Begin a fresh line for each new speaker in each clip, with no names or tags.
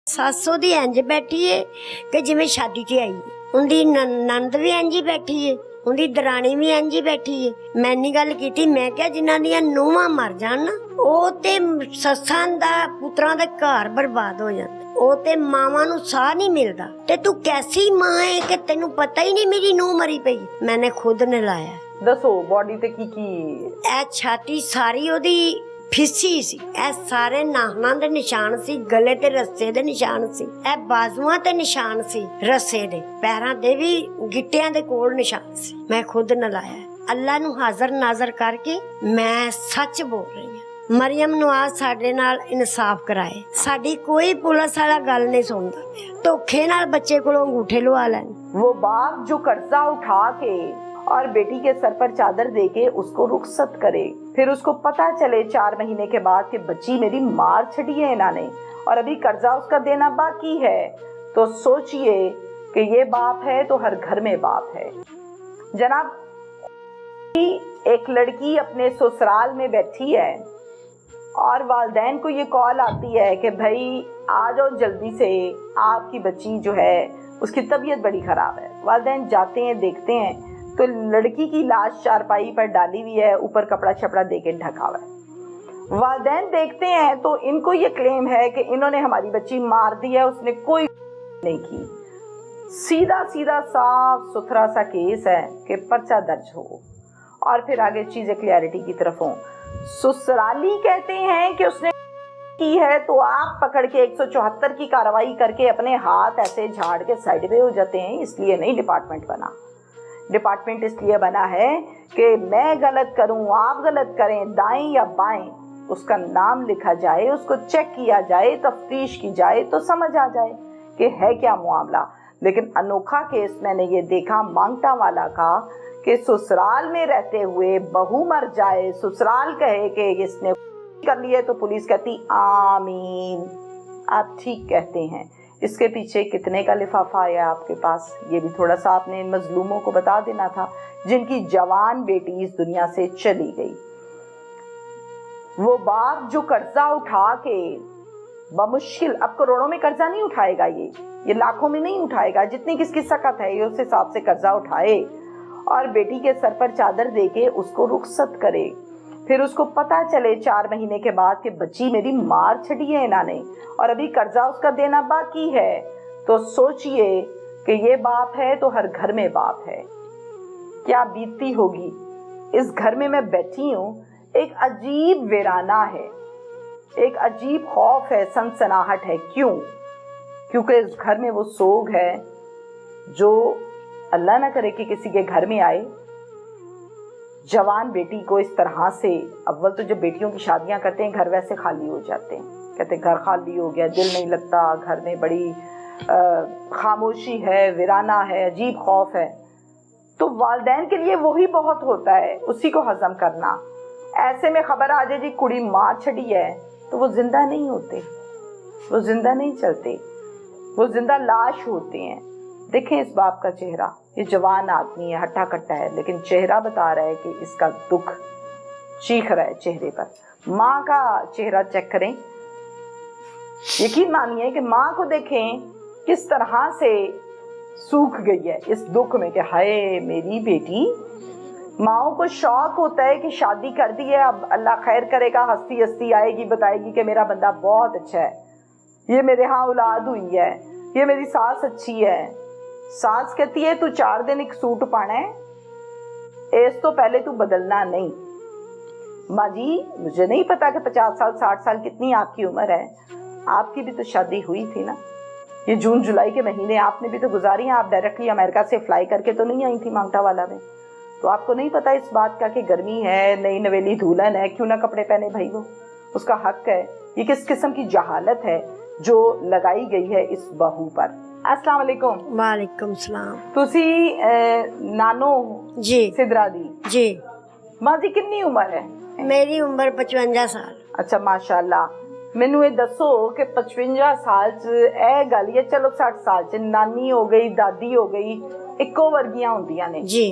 सासो दी इंज बैठी है कि जिवें शादी ते आई है। उनदी नंद भी इंज ही बैठी है, उनदी दरानी भी इंज ही बैठी है। मैं नी गल कीती, मैं क्या जिन्हां दियां नूहां मर जान ना ओ ते सस्सां दा पुत्रां दे घर बर्बाद हो जांदे। ओ ते मावां नूं साह नहीं मिलदा ते तू कैसी मां है कि तैनू पता ही नहीं मेरी नूह मरी पई। मैंने खुद नलाया।
दसो बॉडी ते की
ए छाती सारी ओदी फिसी सी, ए सारे नाहना दे निशान सी, गले ते रस्से दे निशान सी, ए बाजुआं ते निशान सी रस्से दे, पैरां दे भी गिट्टियां दे कोल निशान सी। मैं खुद नलाया। अल्लाह नू हाजर नाजर करके मैं सच बोल रही हूं। मरियम नवाज साडे नाल इंसाफ कराए। साडी कोई पुलिस वाला गल नहीं सुनदा पिया। धोखे नाल बच्चे कोलों अंगूठे लवा लैन।
वो बाप जो कर्जा उठा के और बेटी के सर पर चादर देके उसको रुखसत करे, फिर उसको पता चले 4 महीने के बाद कि बच्ची मेरी मार छड़ी है इन्होंने और अभी कर्जा उसका देना बाकी है, तो सोचिए कि ये बाप है तो हर घर में बाप है। जनाब, एक लड़की अपने ससुराल में बैठी है और वालिदैन को ये कॉल आती है कि भाई आ जाओ जल्दी से, आपकी बच्ची जो है उसकी तबीयत बड़ी खराब है। वालिदैन जाते हैं, देखते हैं तो लड़की की लाश चारपाई पर डाली हुई है, ऊपर कपड़ा छपड़ा देके ढका हुआ है। वालिदैन देखते हैं तो इनको ये क्लेम है कि इन्होंने हमारी बच्ची मार दी है, उसने कोई नहीं की। सीधा सीधा साफ सुथरा सा केस है कि पर्चा दर्ज हो और फिर आगे चीजें क्लियरिटी की तरफ हो। ससुराली कहते हैं कि उसने की है तो आप पकड़ के 174 की कार्रवाई करके अपने हाथ ऐसे झाड़ के साइड पे हो जाते हैं। इसलिए नहीं डिपार्टमेंट बना। डिपार्टमेंट इसलिए बना है कि मैं गलत करूं, आप गलत करें, दाएं या बाएं, उसका नाम लिखा जाए, उसको चेक किया जाए, तफ्तीश की जाए तो समझ आ जाए कि है क्या मामला। लेकिन अनोखा केस मैंने ये देखा मांगटा वाला का कि ससुराल में रहते हुए बहू मर जाए, ससुराल कहे कि इसने कर लिया तो पुलिस कहती आमीन, आप ठीक कहते हैं। इसके पीछे कितने का लिफाफा आया आपके पास, ये भी थोड़ा सा आपने इन मजलूमों को बता देना था जिनकी जवान बेटी इस दुनिया से चली गई। वो बाप जो कर्जा उठा के बमुश्किल, अब करोड़ों में कर्जा नहीं उठाएगा, ये लाखों में नहीं उठाएगा, जितनी किसकी सकत है ये उस हिसाब से कर्जा उठाए और बेटी के सर पर चादर देके उसको रुखसत करे, फिर उसको पता चले 4 महीने के बाद कि बच्ची मेरी मार छड़ी है इन्होंने और अभी कर्जा उसका देना बाकी है, तो सोचिए कि ये बाप है तो हर घर में बाप है। क्या बीतती होगी। इस घर में मैं बैठी हूँ, एक अजीब वीराना है, एक अजीब खौफ है, सनसनाहट है। क्यों? क्योंकि इस घर में वो सोग है जो अल्लाह ना करे कि किसी के घर में आए। जवान बेटी को इस तरह से, अव्वल तो जब बेटियों की शादियां करते हैं घर वैसे खाली हो जाते हैं, कहते हैं घर खाली हो गया, दिल नहीं लगता, घर में बड़ी खामोशी है, वीराना है, अजीब खौफ है। तो वालिदैन के लिए वही बहुत होता है, उसी को हजम करना। ऐसे में खबर आ जाए जी कुड़ी मार छड़ी है तो वो जिंदा नहीं होते, वो जिंदा नहीं चलते, वो जिंदा लाश होते हैं। देखें इस बाप का चेहरा, ये जवान आदमी है, हट्टा कट्टा है, लेकिन चेहरा बता रहा है कि इसका दुख चीख रहा है चेहरे पर। माँ का चेहरा चेक करें, यकीन मानिए कि माँ को देखें किस तरह से सूख गई है इस दुख में कि हाय मेरी बेटी। माओ को शौक होता है कि शादी कर दी है, अब अल्लाह खैर करेगा, हस्ती हस्ती आएगी, बताएगी कि मेरा बंदा बहुत अच्छा है, ये मेरे यहाँ औलाद हुई है, ये मेरी सास अच्छी है। सास कहती है तू 4 दिन एक सूट पाना है, इस तो पहले तू बदलना नहीं। माँ जी मुझे नहीं पता कि 50 साल 60 साल कितनी आपकी उम्र है, आपकी भी तो शादी हुई थी ना, ये जून जुलाई के महीने आपने भी तो गुजारी हैं, आप डायरेक्टली अमेरिका से फ्लाई करके तो नहीं आई थी मांगटा वाला में, तो आपको नहीं पता इस बात का कि गर्मी है, नई नवेली दुल्हन है, क्यों ना कपड़े पहने भाई, वो उसका हक है। ये किस किस्म की जहालत है जो लगाई गई है इस बहू पर। अस्सलाम वालेकुम।
वालेकुम सलाम।
तुसी नानो
जी
सिदरा दी
जी।
माँ जी कितनी उम्र है?
मेरी उम्र 55 साल।
अच्छा माशाल्लाह। मैनू ये दसो कि 55 साल च ए गल है, चलो 60 साल च नानी हो गई, दादी हो गई, इक्को वर्गियां होंदियां ने
जी।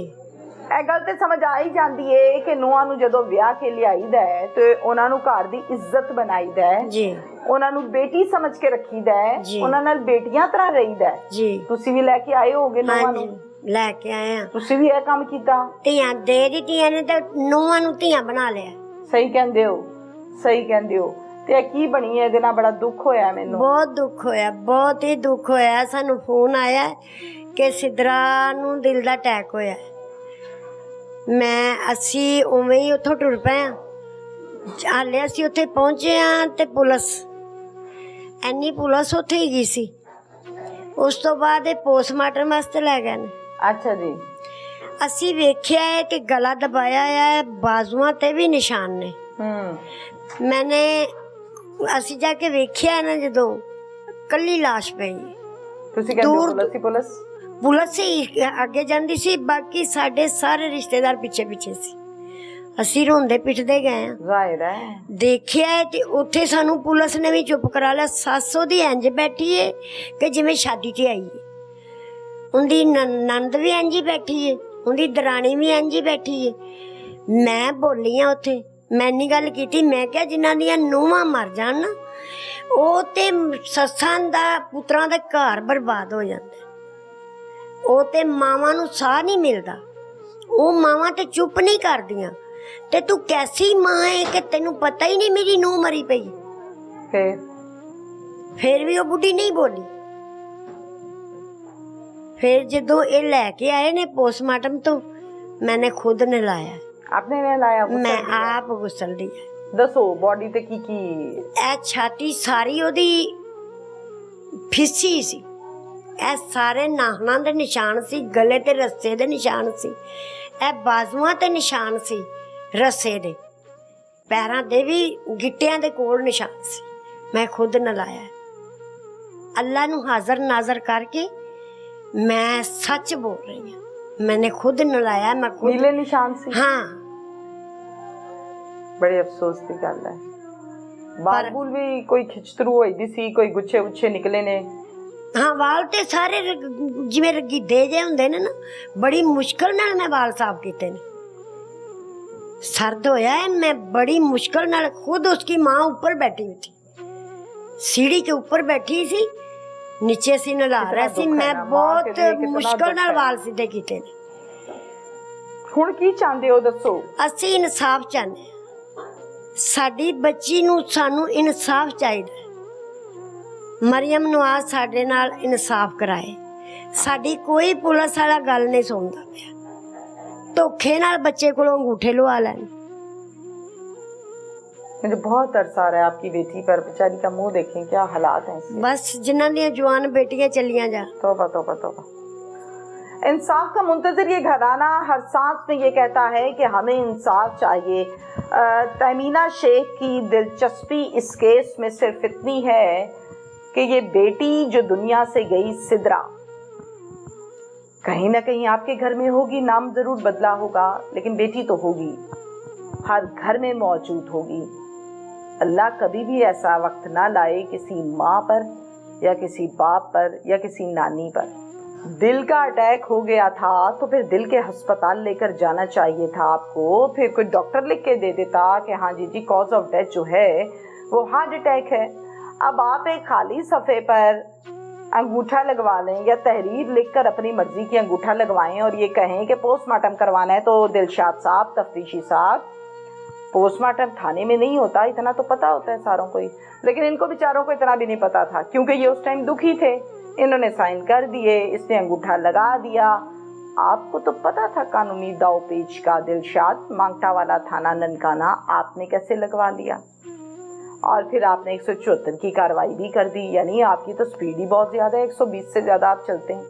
ए गल ते समझ आ ही जाती है कि नूहां नू जदों विआह के लियाईदा है तो उन्हां नू घर दी इज्जत बनाईदा है
जी।
ਉਹਨਾਂ ਨੂੰ ਬੇਟੀ ਸਮਝ ਕੇ ਰੱਖੀਦਾ ਹੈ,
ਜੀ।
ਉਹਨਾਂ ਨਾਲ ਬੇਟੀਆਂ ਤਰ੍ਹਾਂ ਰਹੀਦਾ ਹੈ।
ਜੀ
ਤੁਸੀਂ ਵੀ ਲੈ ਕੇ ਆਏ ਹੋਗੇ ਨੂੰਹਾਂ
ਹਾਂਜੀ
ਨੂੰ,
ਲੈ ਕੇ ਆਏ ਆ।
ਤੁਸੀਂ ਵੀ ਇਹ ਕੰਮ ਕੀਤਾ।
ਧੀਆਂ ਦੇ ਦਿੱਤੀਆਂ ਨੇ ਤੇ ਨੂੰਹਾਂ ਨੂੰ ਧੀਆਂ ਬਣਾ ਲਿਆ।
ਸਹੀ ਕਹਿੰਦੇ ਹੋ, ਸਹੀ ਕਹਿੰਦੇ ਹੋ। ਤੇ ਇਹ ਕੀ ਬਣੀ ਹੈ? ਇਹਦੇ ਨਾਲ ਬੜਾ ਦੁੱਖ ਹੋਇਆ ਮੈਨੂੰ।
ਬਹੁਤ ਦੁੱਖ ਹੋਇਆ, ਬਹੁਤ ਹੀ ਦੁੱਖ ਹੋਇਆ। ਸਾਨੂੰ ਫੋਨ ਆਇਆ ਕਿ ਸਿਦਰਾ ਨੂੰ ਦਿਲ ਦਾ ਅਟੈਕ ਹੋਇਆ। ਅਸੀਂ ਉਵੇਂ ਹੀ ਉੱਥੋਂ ਟੁਰ ਪਏ ਆ। ਹਾਲੇ ਅਸੀਂ ਉੱਥੇ ਪਹੁੰਚੇ ਆ ਤੇ ਪੁਲਿਸ ਉੱਥੇ ਹੀ ਗਈ ਸੀ। ਉਸ ਤੋਂ ਬਾਅਦ ਇਹ ਪੋਸਟਮਾਰਟਮ ਵਾਸਤੇ ਲੈ ਗਏ ਨੇ।
ਅੱਛਾ ਜੀ।
ਅਸੀਂ ਵੇਖਿਆ ਹੈ ਕਿ ਗਲਾ ਦਬਾਇਆ ਹੈ, ਬਾਜ਼ੂਆਂ ਤੇ ਵੀ ਨਿਸ਼ਾਨ ਨੇ। ਅਸੀਂ ਜਾ ਕੇ ਵੇਖਿਆ ਨਾ, ਜਦੋਂ ਕੱਲੀ ਲਾਸ਼ ਪਈ।
ਤੁਸੀਂ ਕਹਿੰਦੇ ਪੁਲਿਸ
ਹੀ ਅੱਗੇ ਜਾਂਦੀ ਸੀ, ਬਾਕੀ ਸਾਡੇ ਸਾਰੇ ਰਿਸ਼ਤੇਦਾਰ ਪਿੱਛੇ ਸੀ। ਅਸੀਂ ਰੋਂਦੇ ਪਿੱਟਦੇ ਗਏ ਆ।
ਜ਼ਾਹਿਰ ਹੈ
ਦੇਖਿਆ ਤੇ ਉੱਥੇ ਸਾਨੂੰ ਪੁਲਿਸ ਨੇ ਵੀ ਚੁੱਪ ਕਰਾ ਲਿਆ। ਸੱਸ ਉਹਦੀ ਇੰਜ ਬੈਠੀ ਏ ਕਿ ਜਿਵੇਂ ਸ਼ਾਦੀ ਤੇ ਆਈ ਏ। ਉਹਦੀ ਨੰਦ ਵੀ ਇੰਜ ਹੀ ਬੈਠੀ ਏ, ਉਹਦੀ ਦਰਾਣੀ ਵੀ ਇੰਜ ਹੀ ਬੈਠੀ ਏ। ਮੈਂ ਬੋਲੀ ਆ ਉੱਥੇ, ਮੈਂ ਨਹੀਂ ਗੱਲ ਕੀਤੀ। ਮੈਂ ਕਿਹਾ ਜਿਨ੍ਹਾਂ ਦੀਆਂ ਨੂੰਹਾਂ ਮਰ ਜਾਣ ਨਾ, ਉਹ ਤੇ ਸੱਸਾਂ ਦਾ ਪੁੱਤਰਾਂ ਦਾ ਘਰ ਬਰਬਾਦ ਹੋ ਜਾਂਦਾ। ਉਹ ਤੇ ਮਾਵਾਂ ਨੂੰ ਸਾਹ ਨਹੀਂ ਮਿਲਦਾ। ਉਹ ਮਾਵਾਂ ਤੇ ਚੁੱਪ ਨਹੀਂ ਕਰਦੀਆਂ। ਤੇ ਤੂੰ ਕੈਸੀ ਮਾਂ ਹੈ ਕਿ ਤੈਨੂੰ ਪਤਾ ਹੀ ਨਹੀਂ ਮੇਰੀ ਨੂੰਹ ਮਰੀ ਪਈ। ਫਿਰ ਵੀ ਉਹ ਬੁੱਢੀ ਨਹੀਂ ਬੋਲੀ। ਫਿਰ ਜਦੋਂ ਇਹ ਲੈ ਕੇ ਆਏ ਨੇ ਪੋਸਟਮਾਰਟਮ ਤੋਂ, ਮੈਨੇ ਖੁਦ ਨਲਾਇਆ।
आपने नहलाया?
ਮੈਂ ਆਪ ਗੁਸਲ ਦੀ।
ਦੱਸੋ ਬੋਡੀ ਤੇ ਕੀ
ਇਹ ਛਾਤੀ ਸਾਰੀ ਉਹਦੀ ਫਿੱਸੀ ਸੀ। ਇਹ ਸਾਰੇ ਨਾਖਾਂ ਦੇ ਨਿਸ਼ਾਨ ਸੀ, ਗਲੇ ਤੇ ਰੱਸੇ ਦੇ ਨਿਸ਼ਾਨ ਸੀ। ਇਹ ਬਾਜ਼ੂਆਂ ਤੇ ਨਿਸ਼ਾਨ ਸੀ ਰੱਸੇ ਦੇ, ਪੈਰਾਂ ਦੇ ਵੀ ਗਿੱਟਿਆਂ ਦੇ ਕੋਲ ਨਿਸ਼ਾਨ ਸੀ। ਮੈਂ ਖੁਦ ਨਲਾਇਆ। ਅੱਲਾ ਨੂੰ ਹਾਜ਼ਰ ਨਾਜ਼ਰ ਕਰਕੇ ਮੈਂ ਸੱਚ ਬੋਲ ਰਹੀ ਹਾਂ। मैंने खुद नलाया। मैं खुद
नीले निशान सी।
हाँ,
बड़े अफसोस की गल है। बाल भी कोई खिचतरू होई सी, कोई गुच्छे उच्छे निकले ने।
हाँ, वाल ते सारे जिवें रगीदे जे हुंदे ने ना, बड़ी मुश्किल नाल मैं वाल साफ कीते ने। सर्द होया है, मैं बड़ी मुश्किल नाल खुद उसकी माँ ऊपर बैठी हुई थी, सीढ़ी के ऊपर बैठी सी, नीचे सी नला रहा सी। मैं बहुत मुश्किल नाल वाल सीधे कीते ने।
हुण की चाहंदे हो दसो?
ਅਸੀਂ ਇਨਸਾਫ ਚਾਹੁੰਦੇ ਹਾਂ। ਸਾਡੀ ਬੱਚੀ ਨੂੰ ਸਾਨੂੰ ਇਨਸਾਫ ਚਾਹੀਦਾ ਹੈ। ਮਰੀਮ ਨਵਾਜ਼ ਸਾਡੇ ਨਾਲ ਇਨਸਾਫ ਕਰਾਏ। ਸਾਡੀ ਕੋਈ ਪੁਲਿਸ ਵਾਲਾ ਗੱਲ ਨਹੀਂ ਸੁਣਦਾ ਪਿਆ। ਧੋਖੇ ਨਾਲ ਬੱਚੇ ਕੋਲੋਂ ਅੰਗੂਠੇ ਲਵਾ ਲੈਣ।
मुझे बहुत तरस आ रहा है आपकी बेटी पर। बेचारी का मुंह देखें, क्या हालात हैं इसके।
बस जिन्हां दी जवान बेटियां चलियां जा।
तौबा तौबा तौबा। इंसाफ का मुंतजर ये घराना हर सांस में ये कहता है कि हमें इंसाफ चाहिए। तमीना शेख की दिलचस्पी इस केस में सिर्फ इतनी है कि ये बेटी जो दुनिया से गई सिदरा, कहीं ना कहीं आपके घर में होगी, नाम जरूर बदला होगा, लेकिन बेटी तो होगी, हर घर में मौजूद होगी। अल्लाह कभी भी ऐसा वक्त ना लाए किसी माँ पर या किसी बाप पर या किसी नानी पर। दिल का अटैक हो गया था तो फिर दिल के अस्पताल लेकर जाना चाहिए था आपको। फिर कोई डॉक्टर लिख के दे देता कि हाँ जी कॉज ऑफ डेथ जो है वो हार्ट अटैक है। अब आप एक खाली सफ़े पर अंगूठा लगवा लें या तहरीर लिखकर अपनी मर्जी की अंगूठा लगवाएं और ये कहें कि पोस्टमार्टम करवाना है। तो दिलशाद साहब, तफ्तीशी साहब, पोस्टमार्टम थाने में नहीं होता, इतना तो पता होता है सारों को ही, लेकिन इनको बेचारों को इतना भी नहीं पता था क्योंकि ये उस टाइम दुखी थे। इन्होंने साइन कर दिए, इसने अंगूठा लगा दिया। आपको तो पता था कानूनी दाव पेच का। दिलशाद, मांगटा वाला थाना ननकाना, आपने कैसे लगवा लिया? और फिर आपने 174 की कार्रवाई भी कर दी। यानी आपकी तो स्पीड ही बहुत ज़्यादा है, 120 से ज़्यादा आप चलते हैं,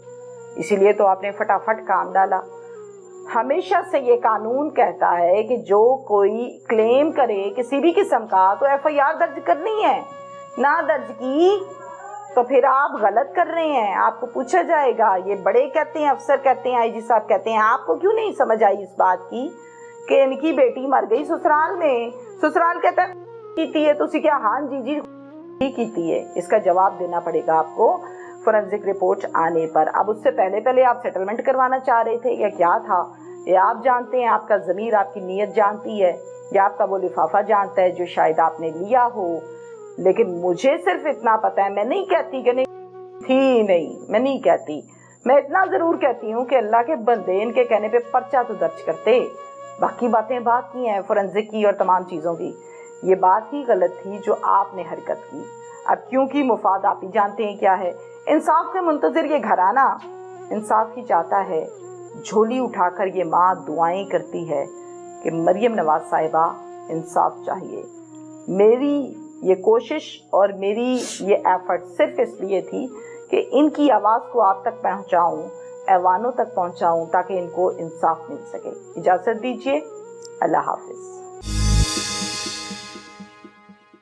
इसीलिए तो आपने फटाफट काम डाला। हमेशा से ये कानून कहता है कि जो कोई क्लेम करे किसी भी किस्म का तो FIR दर्ज करनी है। ना दर्ज की तो फिर आप गलत कर रहे हैं, आपको पूछा जाएगा। ये बड़े कहते हैं, अफसर कहते हैं, IG साहब कहते हैं। आपको क्यों नहीं समझ आई इस बात की कि इनकी बेटी मर गई ससुराल में? ससुराल कहता है कीती है, तुसी क्या? हाँ जी कीती है। इसका जवाब देना पड़ेगा आपको फोरेंसिक रिपोर्ट आने पर। अब उससे पहले आप सेटलमेंट करवाना चाह रहे थे या क्या था, ये आप जानते हैं, आपका ज़मीर आपकी नीयत जानती है, या आपका वो लिफाफा जानता है जो शायद आपने लिया हो, لیکن مجھے صرف اتنا پتا ہے، میں نہیں کہتی کہ نہیں تھی، نہیں میں نہیں کہتی، میں اتنا ضرور کہتی ہوں کہ اللہ کے بندے ان کے کہنے پہ پرچہ تو درج کرتے، باقی باتیں بات کی ہیں فورنزک کی اور تمام چیزوں کی، یہ بات ہی غلط تھی جو آپ نے حرکت کی۔ اب کیونکہ مفاد آپ ہی جانتے ہیں کیا ہے، انصاف کے منتظر یہ گھرانہ انصاف ہی چاہتا ہے، جھولی اٹھا کر یہ ماں دعائیں کرتی ہے کہ مریم نواز صاحبہ انصاف چاہیے۔ میری یہ کوشش اور میری یہ ایفرٹ صرف اس لیے تھی کہ ان کی آواز کو آپ تک پہنچاؤں، ایوانوں تک پہنچاؤں، تاکہ ان کو انصاف مل سکے۔ اجازت دیجیے، اللہ حافظ۔